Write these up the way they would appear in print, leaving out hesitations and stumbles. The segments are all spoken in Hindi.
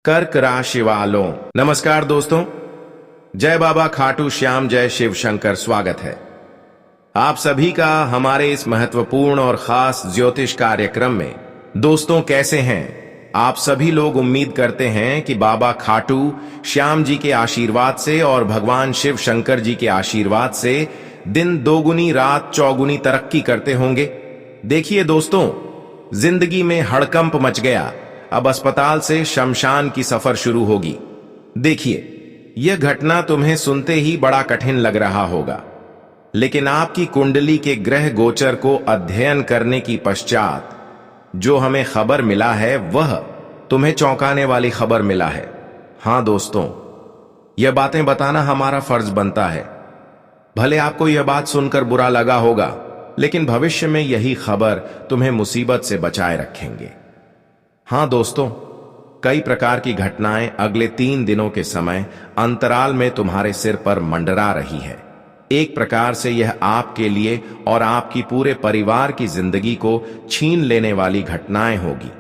कर्क राशि वालों, नमस्कार दोस्तों। जय बाबा खाटू श्याम, जय शिव शंकर। स्वागत है आप सभी का हमारे इस महत्वपूर्ण और खास ज्योतिष कार्यक्रम में। दोस्तों, कैसे हैं आप सभी लोग? उम्मीद करते हैं कि बाबा खाटू श्याम जी के आशीर्वाद से और भगवान शिव शंकर जी के आशीर्वाद से दिन दोगुनी रात चौगुनी तरक्की करते होंगे। देखिए दोस्तों, जिंदगी में हड़कंप मच गया। अब अस्पताल से शमशान की सफर शुरू होगी। देखिए, यह घटना तुम्हें सुनते ही बड़ा कठिन लग रहा होगा, लेकिन आपकी कुंडली के ग्रह गोचर को अध्ययन करने की पश्चात जो हमें खबर मिला है, वह तुम्हें चौंकाने वाली खबर मिला है। हां दोस्तों, यह बातें बताना हमारा फर्ज बनता है। भले आपको यह बात सुनकर बुरा लगा होगा, लेकिन भविष्य में यही खबर तुम्हें मुसीबत से बचाए रखेंगे। हां दोस्तों, कई प्रकार की घटनाएं अगले 3 दिनों के समय अंतराल में तुम्हारे सिर पर मंडरा रही है। एक प्रकार से यह आपके लिए और आपकी पूरे परिवार की जिंदगी को छीन लेने वाली घटनाएं होगी।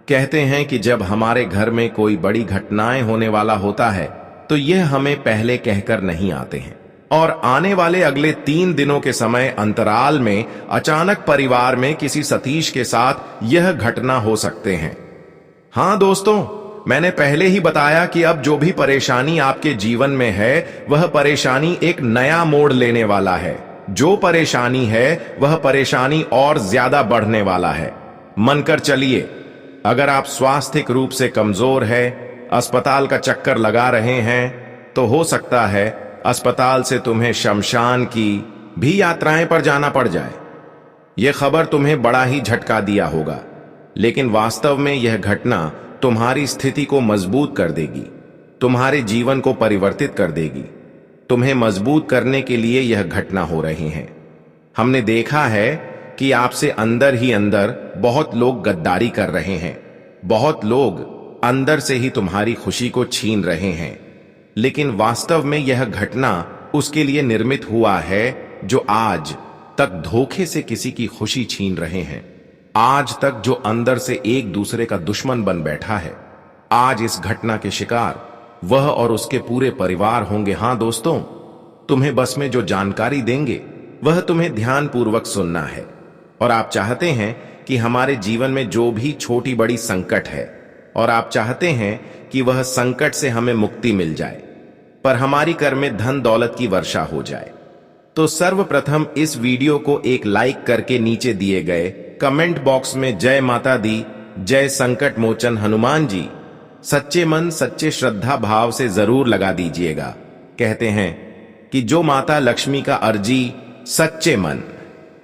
कहते हैं कि जब हमारे घर में कोई बड़ी घटनाएं होने वाला होता है तो यह हमें पहले कहकर नहीं आते हैं, और आने वाले अगले 3 दिनों के समय अंतराल में अचानक परिवार में किसी सतीश के साथ यह घटना हो सकते हैं। हां दोस्तों, मैंने पहले ही बताया कि अब जो भी परेशानी आपके जीवन में है, वह परेशानी एक नया मोड़ लेने वाला है। जो परेशानी है वह परेशानी और ज्यादा बढ़ने वाला है। मनकर चलिए, अगर आप स्वास्थ्यिक रूप से कमजोर है, अस्पताल का चक्कर लगा रहे हैं, तो हो सकता है अस्पताल से तुम्हें शमशान की भी यात्राएं पर जाना पड़ जाए। यह खबर तुम्हें बड़ा ही झटका दिया होगा, लेकिन वास्तव में यह घटना तुम्हारी स्थिति को मजबूत कर देगी, तुम्हारे जीवन को परिवर्तित कर देगी। तुम्हें मजबूत करने के लिए यह घटना हो रही है। हमने देखा है कि आपसे अंदर ही अंदर बहुत लोग गद्दारी कर रहे हैं, बहुत लोग अंदर से ही तुम्हारी खुशी को छीन रहे हैं, लेकिन वास्तव में यह घटना उसके लिए निर्मित हुआ है जो आज तक धोखे से किसी की खुशी छीन रहे हैं। आज तक जो अंदर से एक दूसरे का दुश्मन बन बैठा है, आज इस घटना के शिकार वह और उसके पूरे परिवार होंगे। हां दोस्तों, तुम्हें बस में जो जानकारी देंगे वह तुम्हें ध्यानपूर्वक सुनना है। और आप चाहते हैं कि हमारे जीवन में जो भी छोटी बड़ी संकट है, और आप चाहते हैं कि वह संकट से हमें मुक्ति मिल जाए, पर हमारी कर में धन दौलत की वर्षा हो जाए, तो सर्वप्रथम इस वीडियो को एक लाइक करके नीचे दिए गए कमेंट बॉक्स में जय माता दी, जय संकट मोचन हनुमान जी सच्चे मन सच्चे श्रद्धा भाव से जरूर लगा दीजिएगा। कहते हैं कि जो माता लक्ष्मी का अर्जी सच्चे मन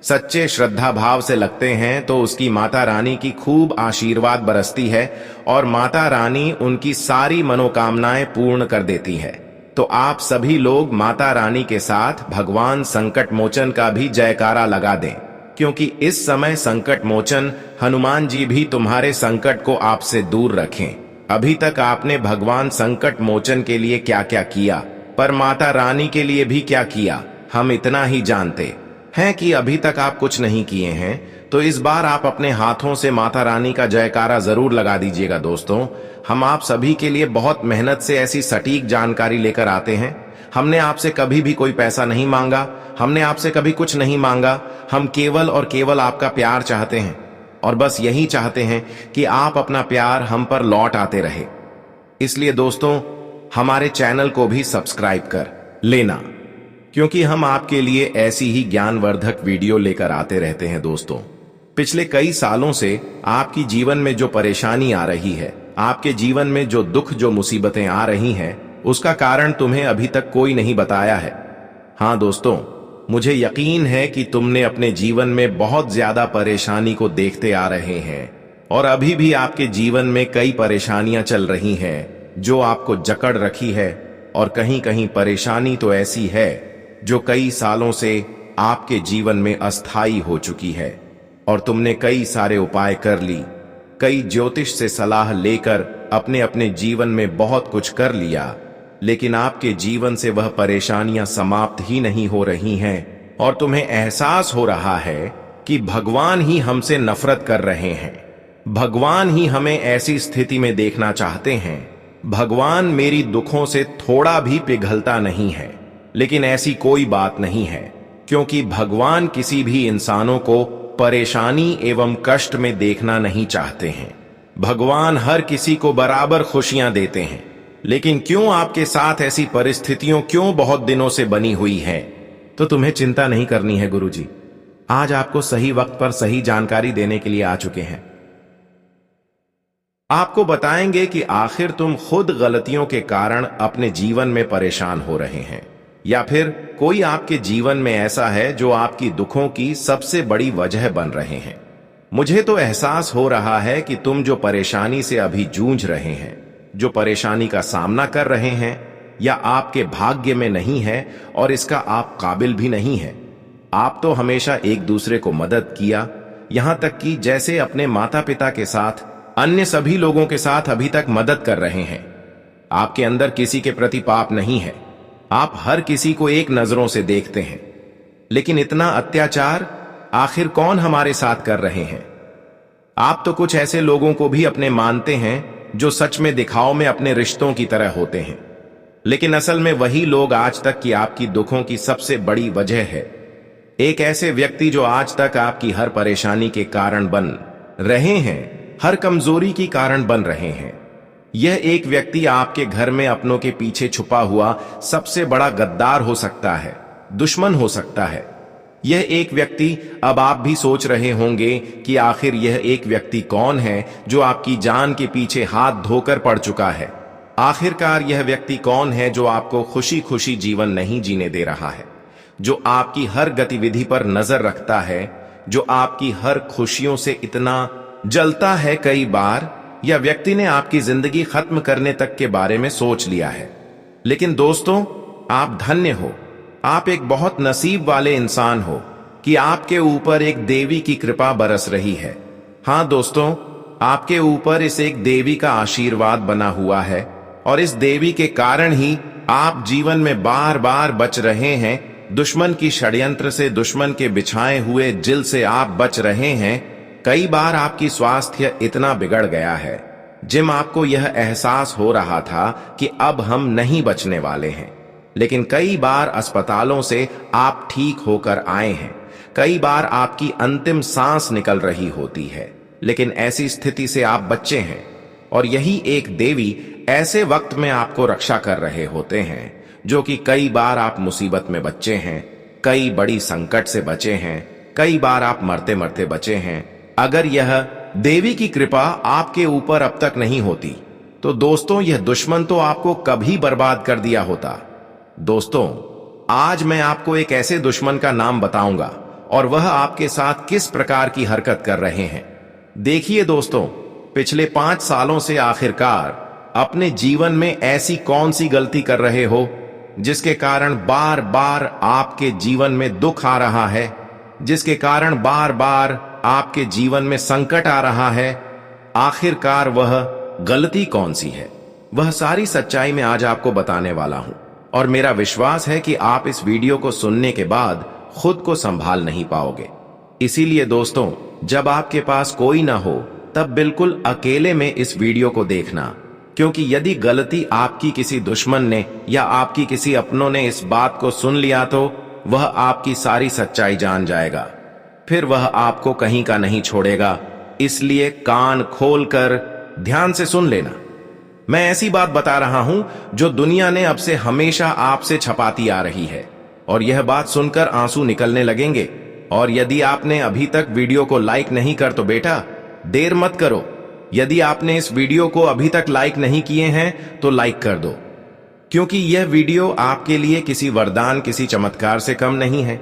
सच्चे श्रद्धा भाव से लगते हैं, तो उसकी माता रानी की खूब आशीर्वाद बरसती है और माता रानी उनकी सारी मनोकामनाएं पूर्ण कर देती है। तो आप सभी लोग माता रानी के साथ भगवान संकट मोचन का भी जयकारा लगा दें, क्योंकि इस समय संकट मोचन हनुमान जी भी तुम्हारे संकट को आपसे दूर रखें। अभी तक आपने भगवान संकट मोचन के लिए क्या क्या किया, पर माता रानी के लिए भी क्या किया, हम इतना ही जानते हैं कि अभी तक आप कुछ नहीं किए हैं। तो इस बार आप अपने हाथों से माता रानी का जयकारा जरूर लगा दीजिएगा। दोस्तों, हम आप सभी के लिए बहुत मेहनत से ऐसी सटीक जानकारी लेकर आते हैं। हमने आपसे कभी भी कोई पैसा नहीं मांगा, हमने आपसे कभी कुछ नहीं मांगा। हम केवल और केवल आपका प्यार चाहते हैं, और बस यही चाहते हैं कि आप अपना प्यार हम पर लौट आते रहे। इसलिए दोस्तों, हमारे चैनल को भी सब्सक्राइब कर लेना, क्योंकि हम आपके लिए ऐसी ही ज्ञानवर्धक वीडियो लेकर आते रहते हैं। दोस्तों, पिछले कई सालों से आपकी जीवन में जो परेशानी आ रही है, आपके जीवन में जो दुख जो मुसीबतें आ रही हैं, उसका कारण तुम्हें अभी तक कोई नहीं बताया है। हां दोस्तों, मुझे यकीन है कि तुमने अपने जीवन में बहुत ज्यादा परेशानी को देखते आ रहे हैं, और अभी भी आपके जीवन में कई परेशानियां चल रही हैं जो आपको जकड़ रखी है। और कहीं कहीं परेशानी तो ऐसी है जो कई सालों से आपके जीवन में अस्थायी हो चुकी है, और तुमने कई सारे उपाय कर ली, कई ज्योतिष से सलाह लेकर अपने अपने जीवन में बहुत कुछ कर लिया, लेकिन आपके जीवन से वह परेशानियां समाप्त ही नहीं हो रही हैं, और तुम्हें एहसास हो रहा है कि भगवान ही हमसे नफरत कर रहे हैं। भगवान ही हमें ऐसी स्थिति में देखना चाहते हैं भगवान मेरी दुखों से थोड़ा भी पिघलता नहीं है। लेकिन ऐसी कोई बात नहीं है, क्योंकि भगवान किसी भी इंसानों को परेशानी एवं कष्ट में देखना नहीं चाहते हैं। भगवान हर किसी को बराबर खुशियां देते हैं। लेकिन क्यों आपके साथ ऐसी परिस्थितियों क्यों बहुत दिनों से बनी हुई है? तो तुम्हें चिंता नहीं करनी है गुरुजी। आज आपको सही वक्त पर सही जानकारी देने के लिए आ चुके हैं। आपको बताएंगे कि आखिर तुम खुद गलतियों के कारण अपने जीवन में परेशान हो रहे हैं, या फिर कोई आपके जीवन में ऐसा है जो आपकी दुखों की सबसे बड़ी वजह बन रहे हैं। मुझे तो एहसास हो रहा है कि तुम जो परेशानी से अभी जूझ रहे हैं, जो परेशानी का सामना कर रहे हैं, या आपके भाग्य में नहीं है और इसका आप काबिल भी नहीं है। आप तो हमेशा एक दूसरे को मदद किया, यहां तक कि जैसे अपने माता पिता के साथ अन्य सभी लोगों के साथ अभी तक मदद कर रहे हैं। आपके अंदर किसी के प्रति पाप नहीं है। आप हर किसी को एक नजरों से देखते हैं। लेकिन इतना अत्याचार आखिर कौन हमारे साथ कर रहे हैं? आप तो कुछ ऐसे लोगों को भी अपने मानते हैं जो सच में दिखाव में अपने रिश्तों की तरह होते हैं, लेकिन असल में वही लोग आज तक की आपकी दुखों की सबसे बड़ी वजह है। एक ऐसे व्यक्ति जो आज तक आपकी हर परेशानी के कारण बन रहे हैं, हर कमजोरी की कारण बन रहे हैं। यह एक व्यक्ति आपके घर में अपनों के पीछे छुपा हुआ सबसे बड़ा गद्दार हो सकता है, दुश्मन हो सकता है। यह एक व्यक्ति, अब आप भी सोच रहे होंगे कि आखिर यह एक व्यक्ति कौन है जो आपकी जान के पीछे हाथ धोकर पड़ चुका है। आखिरकार यह व्यक्ति कौन है जो आपको खुशी खुशी जीवन नहीं जीने दे रहा है, जो आपकी हर गतिविधि पर नजर रखता है, जो आपकी हर खुशियों से इतना जलता है। कई बार यह व्यक्ति ने आपकी जिंदगी खत्म करने तक के बारे में सोच लिया है। लेकिन दोस्तों, आप धन्य हो, आप एक बहुत नसीब वाले इंसान हो कि आपके ऊपर एक देवी की कृपा बरस रही है। हाँ दोस्तों, आपके ऊपर इस एक देवी का आशीर्वाद बना हुआ है, और इस देवी के कारण ही आप जीवन में बार बार बच रहे हैं। दुश्मन की षड्यंत्र से, दुश्मन के बिछाए हुए जिल से आप बच रहे हैं। कई बार आपकी स्वास्थ्य इतना बिगड़ गया है, जिम आपको यह एहसास हो रहा था कि अब हम नहीं बचने वाले हैं। लेकिन कई बार अस्पतालों से आप ठीक होकर आए हैं। कई बार आपकी अंतिम सांस निकल रही होती है, लेकिन ऐसी स्थिति से आप बच्चे हैं। और यही एक देवी ऐसे वक्त में आपको रक्षा कर रहे होते हैं, जो कि कई बार आप मुसीबत में बच्चे हैं, कई बड़ी संकट से बचे हैं, कई बार आप मरते मरते बचे हैं। अगर यह देवी की कृपा आपके ऊपर अब तक नहीं होती, तो दोस्तों यह दुश्मन तो आपको कभी बर्बाद कर दिया होता। दोस्तों, आज मैं आपको एक ऐसे दुश्मन का नाम बताऊंगा, और वह आपके साथ किस प्रकार की हरकत कर रहे हैं। देखिए दोस्तों, पिछले 5 सालों से आखिरकार अपने जीवन में ऐसी कौन सी गलती कर रहे हो जिसके कारण बार बार आपके जीवन में दुख आ रहा है, जिसके कारण बार बार आपके जीवन में संकट आ रहा है। आखिरकार वह गलती कौन सी है, वह सारी सच्चाई मैं आज आपको बताने वाला हूं। और मेरा विश्वास है कि आप इस वीडियो को सुनने के बाद खुद को संभाल नहीं पाओगे। इसीलिए दोस्तों, जब आपके पास कोई ना हो, तब बिल्कुल अकेले में इस वीडियो को देखना, क्योंकि यदि गलती आपकी किसी दुश्मन ने या आपकी किसी अपनों ने इस बात को सुन लिया, तो वह आपकी सारी सच्चाई जान जाएगा। फिर वह आपको कहीं का नहीं छोड़ेगा। इसलिए कान खोलकर ध्यान से सुन लेना। मैं ऐसी बात बता रहा हूं जो दुनिया ने अब से हमेशा आपसे छपाती आ रही है, और यह बात सुनकर आंसू निकलने लगेंगे। और यदि आपने अभी तक वीडियो को लाइक नहीं कर, तो बेटा देर मत करो। यदि आपने इस वीडियो को अभी तक लाइक नहीं किए हैं, तो लाइक कर दो, क्योंकि यह वीडियो आपके लिए किसी वरदान, किसी चमत्कार से कम नहीं है।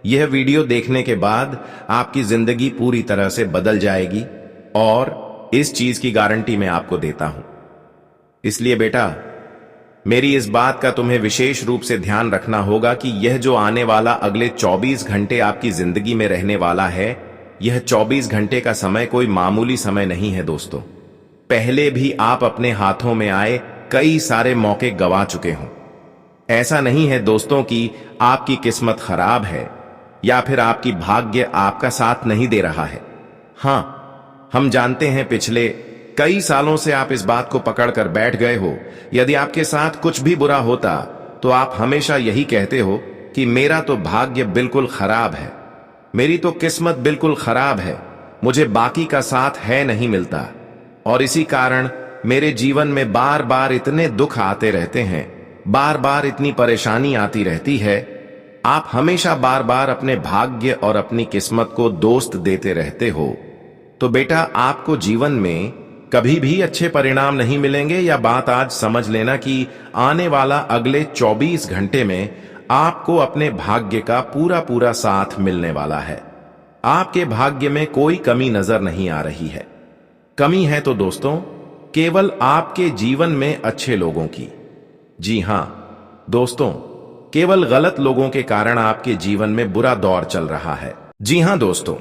यह वीडियो देखने के बाद आपकी जिंदगी पूरी तरह से बदल जाएगी, और इस चीज की गारंटी मैं आपको देता हूं। इसलिए बेटा, मेरी इस बात का तुम्हें विशेष रूप से ध्यान रखना होगा कि यह जो आने वाला अगले 24 घंटे आपकी जिंदगी में रहने वाला है, यह 24 घंटे का समय कोई मामूली समय नहीं है दोस्तों। पहले भी आप अपने हाथों में आए कई सारे मौके गवा चुके हों। ऐसा नहीं है दोस्तों कि आपकी किस्मत खराब है या फिर आपकी भाग्य आपका साथ नहीं दे रहा है। हां, हम जानते हैं पिछले कई सालों से आप इस बात को पकड़कर बैठ गए हो, यदि आपके साथ कुछ भी बुरा होता तो आप हमेशा यही कहते हो कि मेरा तो भाग्य बिल्कुल खराब है, मेरी तो किस्मत बिल्कुल खराब है, मुझे बाकी का साथ है नहीं मिलता, और इसी कारण मेरे जीवन में बार बार इतने दुख आते रहते हैं, बार बार इतनी परेशानी आती रहती है। आप हमेशा बार बार अपने भाग्य और अपनी किस्मत को दोस्त देते रहते हो। तो बेटा, आपको जीवन में कभी भी अच्छे परिणाम नहीं मिलेंगे। या बात आज समझ लेना कि आने वाला अगले 24 घंटे में आपको अपने भाग्य का पूरा पूरा साथ मिलने वाला है। आपके भाग्य में कोई कमी नजर नहीं आ रही है। कमी है तो दोस्तों केवल आपके जीवन में अच्छे लोगों की। जी हां दोस्तों, केवल गलत लोगों के कारण आपके जीवन में बुरा दौर चल रहा है। जी हां दोस्तों,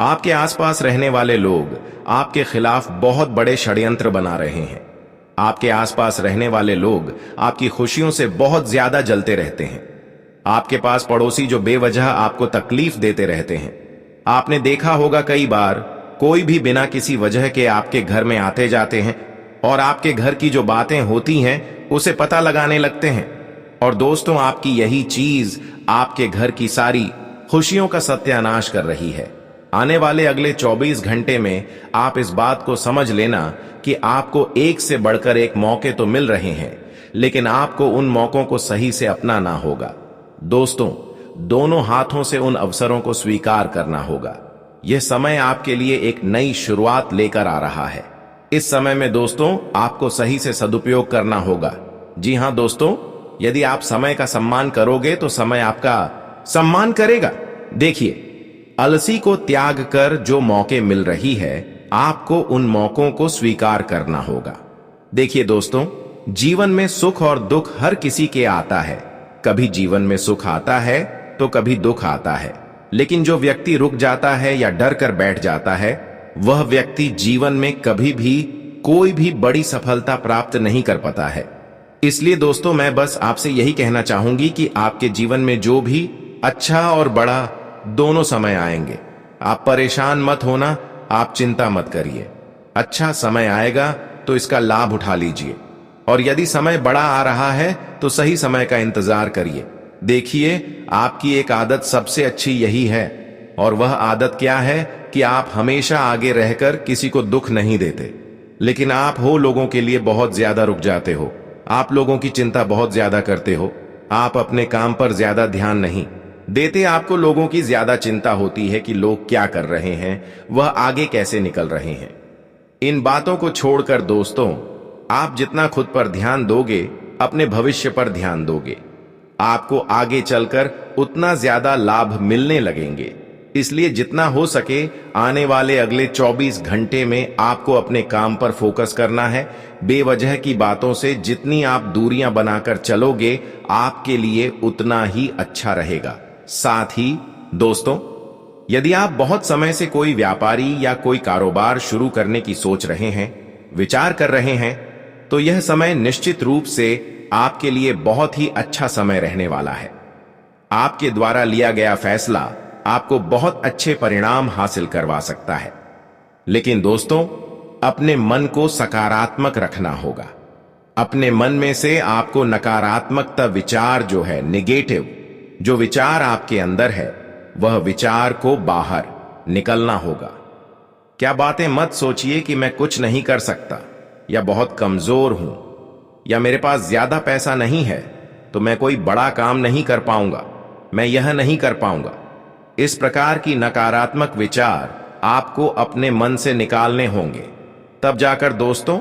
आपके आसपास रहने वाले लोग आपके खिलाफ बहुत बड़े षड्यंत्र बना रहे हैं। आपके आसपास रहने वाले लोग आपकी खुशियों से बहुत ज्यादा जलते रहते हैं। आपके पास पड़ोसी जो बेवजह आपको तकलीफ देते रहते हैं। आपने देखा होगा कई बार कोई भी बिना किसी वजह के आपके घर में आते जाते हैं और आपके घर की जो बातें होती हैं उसे पता लगाने लगते हैं। और दोस्तों, आपकी यही चीज आपके घर की सारी खुशियों का सत्यानाश कर रही है। आने वाले अगले 24 घंटे में आप इस बात को समझ लेना कि आपको एक से बढ़कर एक मौके तो मिल रहे हैं, लेकिन आपको उन मौकों को सही से अपनाना होगा। दोस्तों, दोनों हाथों से उन अवसरों को स्वीकार करना होगा। यह समय आपके लिए एक नई शुरुआत लेकर आ रहा है। इस समय में दोस्तों आपको सही से सदुपयोग करना होगा। जी हां दोस्तों, यदि आप समय का सम्मान करोगे तो समय आपका सम्मान करेगा। देखिए, अलसी को त्याग कर जो मौके मिल रही है, आपको उन मौकों को स्वीकार करना होगा। देखिए दोस्तों, जीवन में सुख और दुख हर किसी के आता है। कभी जीवन में सुख आता है तो कभी दुख आता है, लेकिन जो व्यक्ति रुक जाता है या डर कर बैठ जाता है, वह व्यक्ति जीवन में कभी भी कोई भी बड़ी सफलता प्राप्त नहीं कर पाता है। इसलिए दोस्तों, मैं बस आपसे यही कहना चाहूंगी कि आपके जीवन में जो भी अच्छा और बड़ा दोनों समय आएंगे, आप परेशान मत होना, आप चिंता मत करिए। अच्छा समय आएगा तो इसका लाभ उठा लीजिए, और यदि समय बड़ा आ रहा है तो सही समय का इंतजार करिए। देखिए, आपकी एक आदत सबसे अच्छी यही है, और वह आदत क्या है कि आप हमेशा आगे रहकर किसी को दुख नहीं देते, लेकिन आप हो लोगों के लिए बहुत ज्यादा रुक जाते हो। आप लोगों की चिंता बहुत ज्यादा करते हो। आप अपने काम पर ज्यादा ध्यान नहीं देते। आपको लोगों की ज्यादा चिंता होती है कि लोग क्या कर रहे हैं, वह आगे कैसे निकल रहे हैं। इन बातों को छोड़कर दोस्तों, आप जितना खुद पर ध्यान दोगे, अपने भविष्य पर ध्यान दोगे, आपको आगे चलकर उतना ज्यादा लाभ मिलने लगेंगे। इसलिए जितना हो सके आने वाले अगले 24 घंटे में आपको अपने काम पर फोकस करना है। बेवजह की बातों से जितनी आप दूरियां बनाकर चलोगे, आपके लिए उतना ही अच्छा रहेगा। साथ ही दोस्तों, यदि आप बहुत समय से कोई व्यापारी या कोई कारोबार शुरू करने की सोच रहे हैं, विचार कर रहे हैं, तो यह समय निश्चित रूप से आपके लिए बहुत ही अच्छा समय रहने वाला है। आपके द्वारा लिया गया फैसला आपको बहुत अच्छे परिणाम हासिल करवा सकता है। लेकिन दोस्तों, अपने मन को सकारात्मक रखना होगा। अपने मन में से आपको नकारात्मकता विचार जो है, नेगेटिव जो विचार आपके अंदर है, वह विचार को बाहर निकलना होगा। क्या बातें मत सोचिए कि मैं कुछ नहीं कर सकता, या बहुत कमजोर हूं, या मेरे पास ज्यादा पैसा नहीं है तो मैं कोई बड़ा काम नहीं कर पाऊंगा, मैं यह नहीं कर पाऊंगा। इस प्रकार की नकारात्मक विचार आपको अपने मन से निकालने होंगे। तब जाकर दोस्तों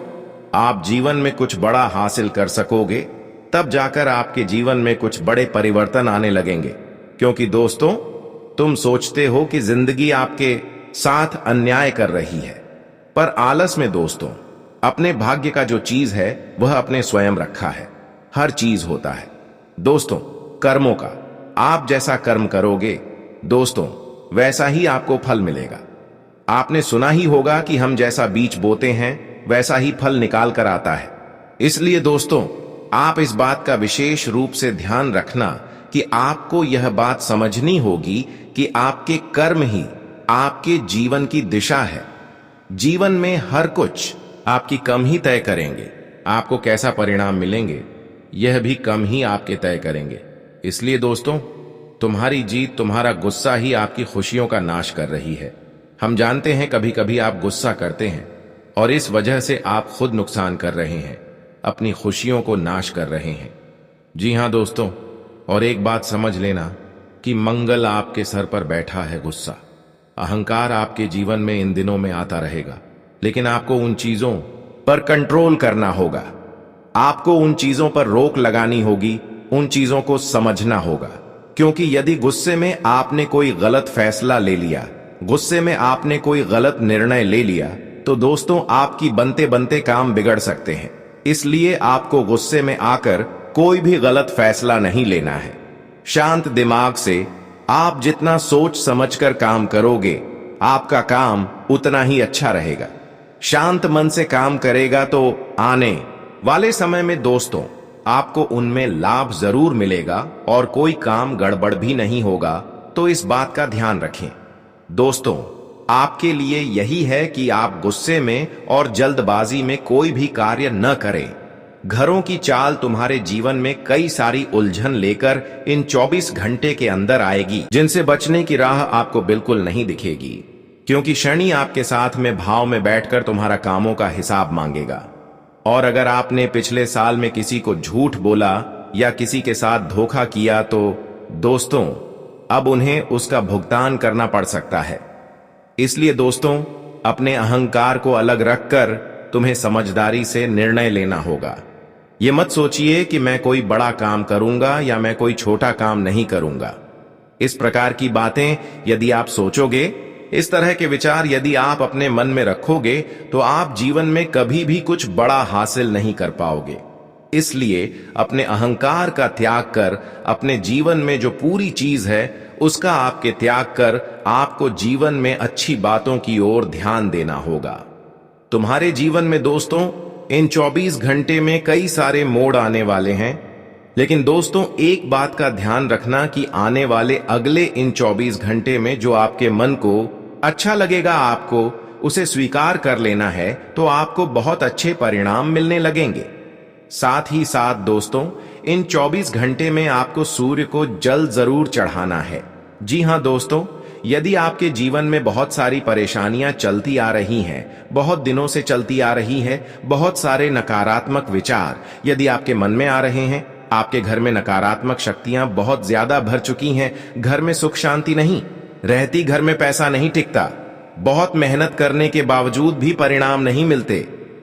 आप जीवन में कुछ बड़ा हासिल कर सकोगे। तब जाकर आपके जीवन में कुछ बड़े परिवर्तन आने लगेंगे। क्योंकि दोस्तों, तुम सोचते हो कि जिंदगी आपके साथ अन्याय कर रही है, पर आलस में दोस्तों अपने भाग्य का जो चीज है वह अपने स्वयं रखा है। हर चीज होता है दोस्तों कर्मों का। आप जैसा कर्म करोगे दोस्तों, वैसा ही आपको फल मिलेगा। आपने सुना ही होगा कि हम जैसा बीज बोते हैं वैसा ही फल निकाल कर आता है। इसलिए दोस्तों, आप इस बात का विशेष रूप से ध्यान रखना कि आपको यह बात समझनी होगी कि आपके कर्म ही आपके जीवन की दिशा है। जीवन में हर कुछ आपकी कम ही तय करेंगे। आपको कैसा परिणाम मिलेंगे यह भी कम ही आपके तय करेंगे। इसलिए दोस्तों, तुम्हारी जीत, तुम्हारा गुस्सा ही आपकी खुशियों का नाश कर रही है। हम जानते हैं कभी कभी आप गुस्सा करते हैं और इस वजह से आप खुद नुकसान कर रहे हैं, अपनी खुशियों को नाश कर रहे हैं। जी हां दोस्तों, और एक बात समझ लेना कि मंगल आपके सर पर बैठा है। गुस्सा, अहंकार आपके जीवन में इन दिनों में आता रहेगा, लेकिन आपको उन चीजों पर कंट्रोल करना होगा। आपको उन चीजों पर रोक लगानी होगी, उन चीजों को समझना होगा। क्योंकि यदि गुस्से में आपने कोई गलत फैसला ले लिया, गुस्से में आपने कोई गलत निर्णय ले लिया, तो दोस्तों आपकी बनते बनते काम बिगड़ सकते हैं। इसलिए आपको गुस्से में आकर कोई भी गलत फैसला नहीं लेना है। शांत दिमाग से आप जितना सोच समझकर काम करोगे, आपका काम उतना ही अच्छा रहेगा। शांत मन से काम करेगा तो आने वाले समय में दोस्तों आपको उनमें लाभ जरूर मिलेगा और कोई काम गड़बड़ भी नहीं होगा। तो इस बात का ध्यान रखें। दोस्तों, आपके लिए यही है कि आप गुस्से में और जल्दबाजी में कोई भी कार्य न करें। घरों की चाल तुम्हारे जीवन में कई सारी उलझन लेकर इन 24 घंटे के अंदर आएगी, जिनसे बचने की राह आपको बिल्कुल नहीं दिखेगी। क्योंकि शनि आपके साथ में भाव में बैठकर तुम्हारा कामों का हिसाब मांगेगा। और अगर आपने पिछले साल में किसी को झूठ बोला या किसी के साथ धोखा किया, तो दोस्तों अब उन्हें उसका भुगतान करना पड़ सकता है। इसलिए दोस्तों, अपने अहंकार को अलग रखकर तुम्हें समझदारी से निर्णय लेना होगा। ये मत सोचिए कि मैं कोई बड़ा काम करूंगा या मैं कोई छोटा काम नहीं करूंगा। इस प्रकार की बातें यदि आप सोचोगे, इस तरह के विचार यदि आप अपने मन में रखोगे, तो आप जीवन में कभी भी कुछ बड़ा हासिल नहीं कर पाओगे। इसलिए अपने अहंकार का त्याग कर अपने जीवन में जो पूरी चीज है उसका आपके त्याग कर आपको जीवन में अच्छी बातों की ओर ध्यान देना होगा। तुम्हारे जीवन में दोस्तों इन 24 घंटे में कई सारे मोड़ आने वाले हैं, लेकिन दोस्तों एक बात का ध्यान रखना कि आने वाले अगले इन 24 घंटे में जो आपके मन को अच्छा लगेगा, आपको उसे स्वीकार कर लेना है, तो आपको बहुत अच्छे परिणाम मिलने लगेंगे। साथ ही साथ दोस्तों इन 24 घंटे में आपको सूर्य को जल जरूर चढ़ाना है। जी हां दोस्तों, यदि आपके जीवन में बहुत सारी परेशानियां चलती आ रही हैं, बहुत दिनों से चलती आ रही है, बहुत सारे नकारात्मक विचार यदि आपके मन में आ रहे हैं, आपके घर में नकारात्मक शक्तियां बहुत ज्यादा भर चुकी हैं, घर में सुख शांति नहीं रहती, घर में पैसा नहीं टिकता, बहुत मेहनत करने के बावजूद भी परिणाम नहीं मिलते,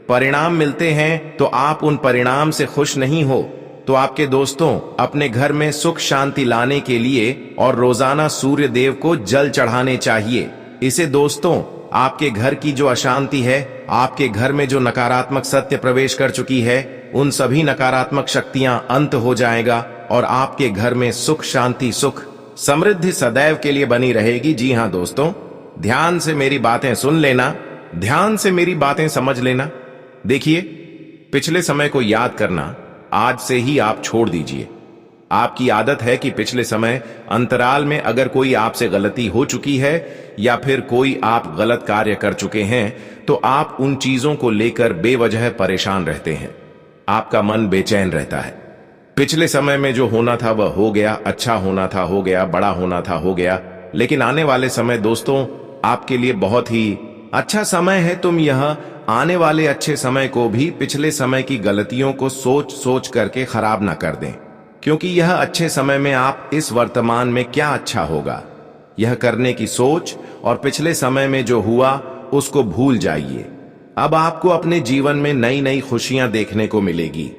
परिणाम मिलते हैं तो आप उन परिणाम से खुश नहीं हो, तो आपके दोस्तों अपने घर में सुख शांति लाने के लिए और रोजाना सूर्य देव को जल चढ़ाने चाहिए। इसे दोस्तों आपके घर की जो अशांति है, आपके घर में जो नकारात्मक सत्य प्रवेश कर चुकी है, उन सभी नकारात्मक शक्तियां अंत हो जाएगा और आपके घर में सुख शांति सुख समृद्धि सदैव के लिए बनी रहेगी। जी हां दोस्तों, ध्यान से मेरी बातें सुन लेना, ध्यान से मेरी बातें समझ लेना। देखिए, पिछले समय को याद करना आज से ही आप छोड़ दीजिए। आपकी आदत है कि पिछले समय अंतराल में अगर कोई आपसे गलती हो चुकी है या फिर कोई आप गलत कार्य कर चुके हैं, तो आप उन चीजों को लेकर बेवजह परेशान रहते हैं, आपका मन बेचैन रहता है। पिछले समय में जो होना था वह हो गया, अच्छा होना था हो गया, बड़ा होना था हो गया, लेकिन आने वाले समय दोस्तों आपके लिए बहुत ही अच्छा समय है। तुम यह आने वाले अच्छे समय को भी पिछले समय की गलतियों को सोच सोच करके खराब ना कर दें, क्योंकि यह अच्छे समय में आप इस वर्तमान में क्या अच्छा होगा यह करने की सोच और पिछले समय में जो हुआ उसको भूल जाइए। अब आपको अपने जीवन में नई नई खुशियां देखने को मिलेगी।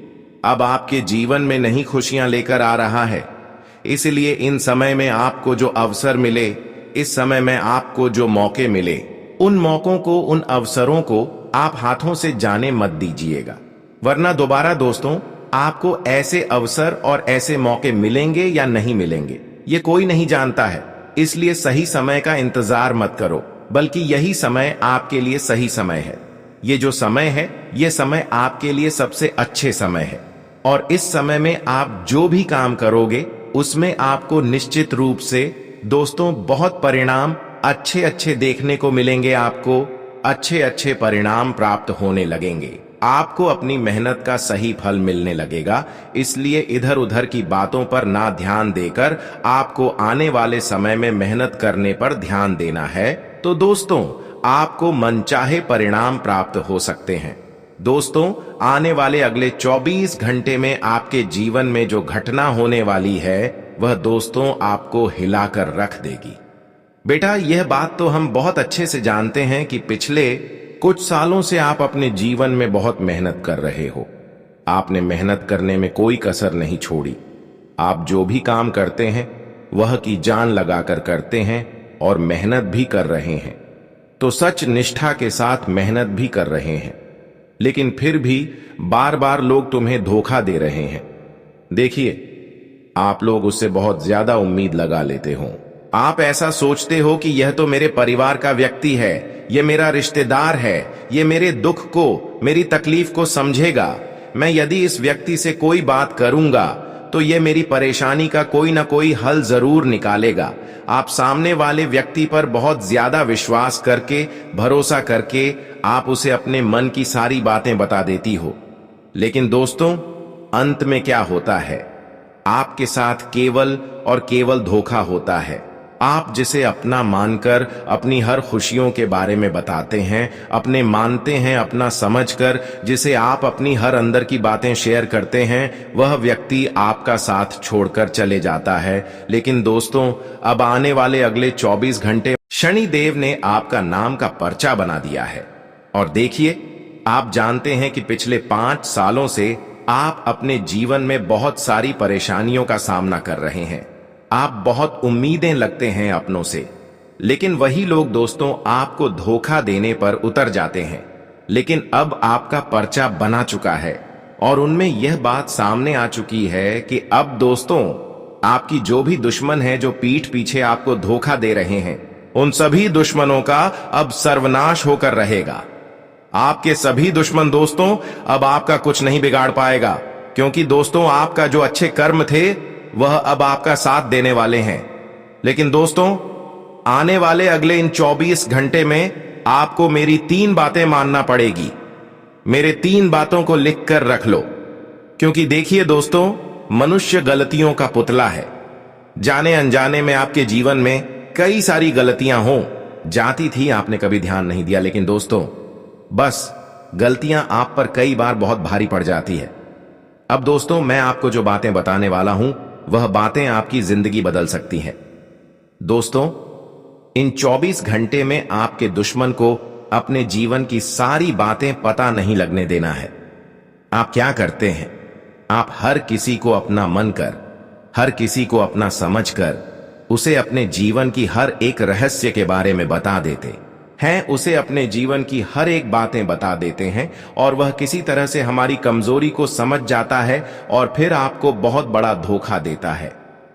अब आपके जीवन में नई खुशियां लेकर आ रहा है। इसलिए इन समय में आपको जो अवसर मिले, इस समय में आपको जो मौके मिले, उन मौकों को, उन अवसरों को आप हाथों से जाने मत दीजिएगा, वरना दोबारा दोस्तों आपको ऐसे अवसर और ऐसे मौके मिलेंगे या नहीं मिलेंगे ये कोई नहीं जानता है। इसलिए सही समय का इंतजार मत करो, बल्कि यही समय आपके लिए सही समय है। ये जो समय है, ये समय आपके लिए सबसे अच्छे समय है और इस समय में आप जो भी काम करोगे उसमें आपको निश्चित रूप से दोस्तों बहुत परिणाम अच्छे अच्छे देखने को मिलेंगे। आपको अच्छे अच्छे परिणाम प्राप्त होने लगेंगे। आपको अपनी मेहनत का सही फल मिलने लगेगा। इसलिए इधर उधर की बातों पर ना ध्यान देकर आपको आने वाले समय में मेहनत करने पर ध्यान देना है। तो दोस्तों, आपको मनचाहे परिणाम प्राप्त हो सकते हैं। दोस्तों, आने वाले अगले 24 घंटे में आपके जीवन में जो घटना होने वाली है वह दोस्तों आपको हिलाकर रख देगी। बेटा, यह बात तो हम बहुत अच्छे से जानते हैं कि पिछले कुछ सालों से आप अपने जीवन में बहुत मेहनत कर रहे हो। आपने मेहनत करने में कोई कसर नहीं छोड़ी। आप जो भी काम करते हैं वह की जान लगाकर करते हैं और मेहनत भी कर रहे हैं। तो सच निष्ठा के साथ मेहनत भी कर रहे हैं, लेकिन फिर भी बार बार लोग तुम्हें धोखा दे रहे हैं। देखिए, आप लोग उससे बहुत ज्यादा उम्मीद लगा लेते हो। आप ऐसा सोचते हो कि यह तो मेरे परिवार का व्यक्ति है, यह मेरा रिश्तेदार है, यह मेरे दुख को, मेरी तकलीफ को समझेगा। मैं यदि इस व्यक्ति से कोई बात करूंगा तो यह मेरी परेशानी का कोई ना कोई हल जरूर निकालेगा। आप सामने वाले व्यक्ति पर बहुत ज्यादा विश्वास करके, भरोसा करके आप उसे अपने मन की सारी बातें बता देती हो। लेकिन दोस्तों, अंत में क्या होता है? आपके साथ केवल और केवल धोखा होता है। आप जिसे अपना मानकर अपनी हर खुशियों के बारे में बताते हैं, अपने मानते हैं, अपना समझकर जिसे आप अपनी हर अंदर की बातें शेयर करते हैं, वह व्यक्ति आपका साथ छोड़कर चले जाता है। लेकिन दोस्तों, अब आने वाले अगले 24 घंटे शनिदेव ने आपका नाम का पर्चा बना दिया है। और देखिए, आप जानते हैं कि पिछले 5 सालों से आप अपने जीवन में बहुत सारी परेशानियों का सामना कर रहे हैं। आप बहुत उम्मीदें लगते हैं अपनों से, लेकिन वही लोग दोस्तों आपको धोखा देने पर उतर जाते हैं। लेकिन अब आपका पर्चा बना चुका है और उनमें यह बात सामने आ चुकी है कि अब दोस्तों, आपकी जो भी दुश्मन है जो पीठ पीछे आपको धोखा दे रहे हैं, उन सभी दुश्मनों का अब सर्वनाश होकर रहेगा। आपके सभी दुश्मन दोस्तों अब आपका कुछ नहीं बिगाड़ पाएगा, क्योंकि दोस्तों आपका जो अच्छे कर्म थे वह अब आपका साथ देने वाले हैं। लेकिन दोस्तों, आने वाले अगले इन 24 घंटे में आपको मेरी 3 बातें मानना पड़ेगी। मेरे 3 बातों को लिख कर रख लो, क्योंकि देखिए दोस्तों, मनुष्य गलतियों का पुतला है। जाने अनजाने में आपके जीवन में कई सारी गलतियां हो जाती थी, आपने कभी ध्यान नहीं दिया। लेकिन दोस्तों, बस गलतियां आप पर कई बार बहुत भारी पड़ जाती है। अब दोस्तों, मैं आपको जो बातें बताने वाला हूं वह बातें आपकी जिंदगी बदल सकती हैं। दोस्तों, इन 24 घंटे में आपके दुश्मन को अपने जीवन की सारी बातें पता नहीं लगने देना है। आप क्या करते हैं? आप हर किसी को अपना मन कर, हर किसी को अपना समझ कर उसे अपने जीवन की हर एक रहस्य के बारे में बता देते हैं, उसे अपने जीवन की हर एक बातें बता देते हैं और वह किसी तरह से हमारी कमजोरी को समझ जाता है और फिर आपको बहुत बड़ा धोखा देता है।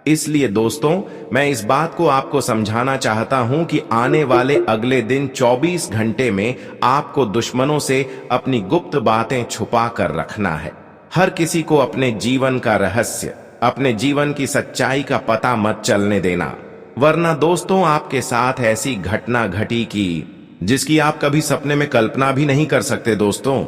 इसलिए दोस्तों, मैं इस बात को आपको समझाना चाहता हूं कि आने वाले अगले दिन 24 घंटे में आपको दुश्मनों से अपनी गुप्त बातें छुपा कर रखना है। हर किसी को अपने जीवन का रहस्य, अपने जीवन की सच्चाई का पता मत चलने देना, वरना दोस्तों आपके साथ ऐसी घटना घटी कि जिसकी आप कभी सपने में कल्पना भी नहीं कर सकते। दोस्तों,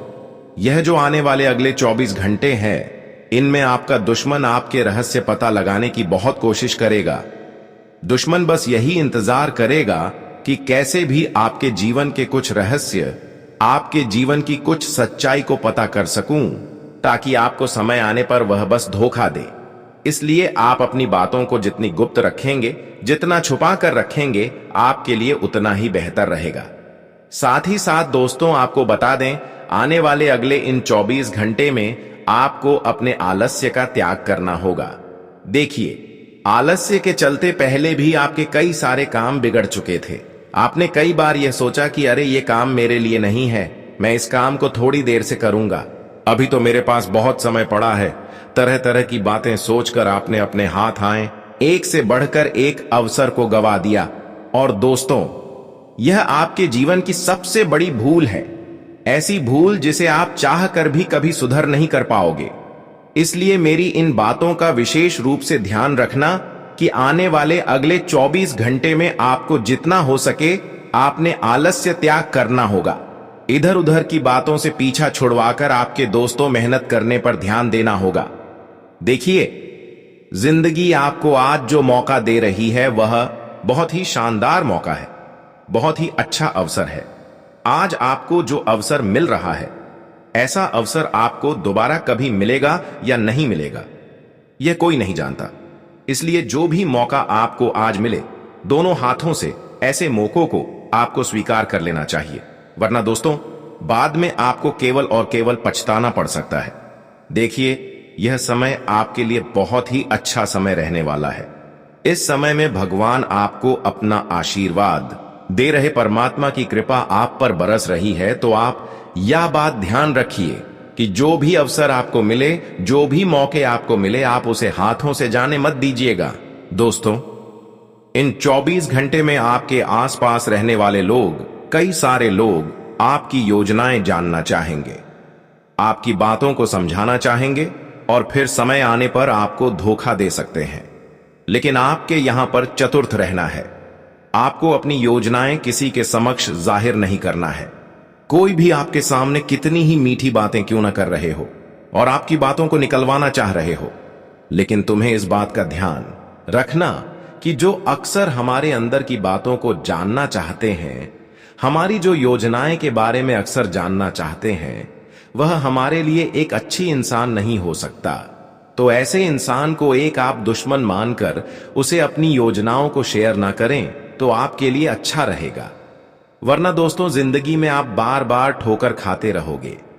यह जो आने वाले अगले 24 घंटे हैं, इनमें आपका दुश्मन आपके रहस्य पता लगाने की बहुत कोशिश करेगा। दुश्मन बस यही इंतजार करेगा कि कैसे भी आपके जीवन के कुछ रहस्य, आपके जीवन की कुछ सच्चाई को पता कर सकूं, ताकि आपको समय आने पर वह बस धोखा दे। इसलिए आप अपनी बातों को जितनी गुप्त रखेंगे, जितना छुपा कर रखेंगे, आपके लिए उतना ही बेहतर रहेगा। साथ ही साथ दोस्तों, आपको बता दें, आने वाले अगले इन 24 घंटे में आपको अपने आलस्य का त्याग करना होगा। देखिए, आलस्य के चलते पहले भी आपके कई सारे काम बिगड़ चुके थे। आपने कई बार यह सोचा कि अरे ये काम मेरे लिए नहीं है, मैं इस काम को थोड़ी देर से करूंगा, अभी तो मेरे पास बहुत समय पड़ा है। तरह तरह की बातें सोचकर आपने अपने हाथ आए एक से बढ़कर एक अवसर को गवा दिया। और दोस्तों, यह आपके जीवन की सबसे बड़ी भूल है, ऐसी भूल जिसे आप चाह कर भी कभी सुधर नहीं कर पाओगे। इसलिए मेरी इन बातों का विशेष रूप से ध्यान रखना कि आने वाले अगले 24 घंटे में आपको जितना हो सके आपने आलस्य त्याग करना होगा। इधर उधर की बातों से पीछा छुड़वाकर आपके दोस्तों मेहनत करने पर ध्यान देना होगा। देखिए, जिंदगी आपको आज जो मौका दे रही है वह बहुत ही शानदार मौका है, बहुत ही अच्छा अवसर है। आज आपको जो अवसर मिल रहा है, ऐसा अवसर आपको दोबारा कभी मिलेगा या नहीं मिलेगा, यह कोई नहीं जानता। इसलिए जो भी मौका आपको आज मिले, दोनों हाथों से ऐसे मौकों को आपको स्वीकार कर लेना चाहिए, वरना दोस्तों बाद में आपको केवल और केवल पछताना पड़ सकता है। देखिए, यह समय आपके लिए बहुत ही अच्छा समय रहने वाला है। इस समय में भगवान आपको अपना आशीर्वाद दे रहे, परमात्मा की कृपा आप पर बरस रही है। तो आप यह बात ध्यान रखिए कि जो भी अवसर आपको मिले, जो भी मौके आपको मिले, आप उसे हाथों से जाने मत दीजिएगा। दोस्तों, इन 24 घंटे में आपके आसपास रहने वाले लोग, कई सारे लोग आपकी योजनाएं जानना चाहेंगे, आपकी बातों को समझाना चाहेंगे और फिर समय आने पर आपको धोखा दे सकते हैं। लेकिन आपके यहां पर चतुर्थ रहना है। आपको अपनी योजनाएं किसी के समक्ष जाहिर नहीं करना है। कोई भी आपके सामने कितनी ही मीठी बातें क्यों न कर रहे हो और आपकी बातों को निकलवाना चाह रहे हो, लेकिन तुम्हें इस बात का ध्यान रखना कि जो अक्सर हमारे अंदर की बातों को जानना चाहते हैं, हमारी जो योजनाएं के बारे में अक्सर जानना चाहते हैं, वह हमारे लिए एक अच्छी इंसान नहीं हो सकता। तो ऐसे इंसान को एक आप दुश्मन मानकर उसे अपनी योजनाओं को शेयर ना करें तो आपके लिए अच्छा रहेगा। वरना दोस्तों, जिंदगी में आप बार बार ठोकर खाते रहोगे।